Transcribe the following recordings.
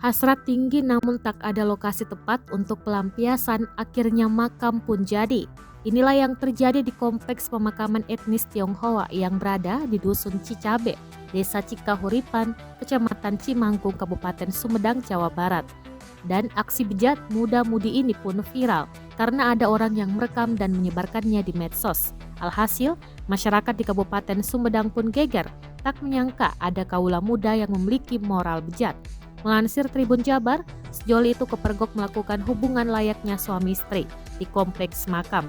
Hasrat tinggi namun tak ada lokasi tepat untuk pelampiasan, akhirnya makam pun jadi. Inilah yang terjadi di kompleks pemakaman etnis Tionghoa yang berada di Dusun Cicabe, Desa Cikahuripan, Kecamatan Cimanggung, Kabupaten Sumedang, Jawa Barat. Dan aksi bejat muda-mudi ini pun viral karena ada orang yang merekam dan menyebarkannya di medsos. Alhasil, masyarakat di Kabupaten Sumedang pun geger, tak menyangka ada kaula muda yang memiliki moral bejat. Melansir Tribun Jabar, sejoli itu kepergok melakukan hubungan layaknya suami istri di kompleks makam.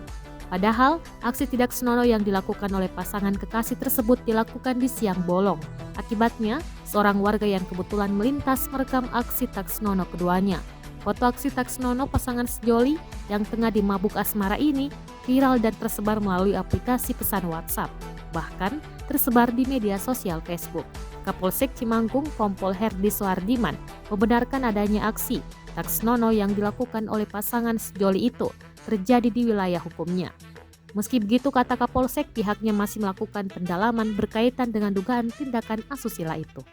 Padahal, aksi tidak senonoh yang dilakukan oleh pasangan kekasih tersebut dilakukan di siang bolong. Akibatnya, seorang warga yang kebetulan melintas merekam aksi tak senonoh keduanya. Foto aksi tak senonoh pasangan sejoli yang tengah dimabuk asmara ini viral dan tersebar melalui aplikasi pesan WhatsApp. Bahkan, tersebar di media sosial Facebook. Kapolsek Cimanggung Kompol Herdi Soehardiman membenarkan adanya aksi tak senonoh yang dilakukan oleh pasangan sejoli itu terjadi di wilayah hukumnya. Meski begitu, kata Kapolsek, pihaknya masih melakukan pendalaman berkaitan dengan dugaan tindakan asusila itu.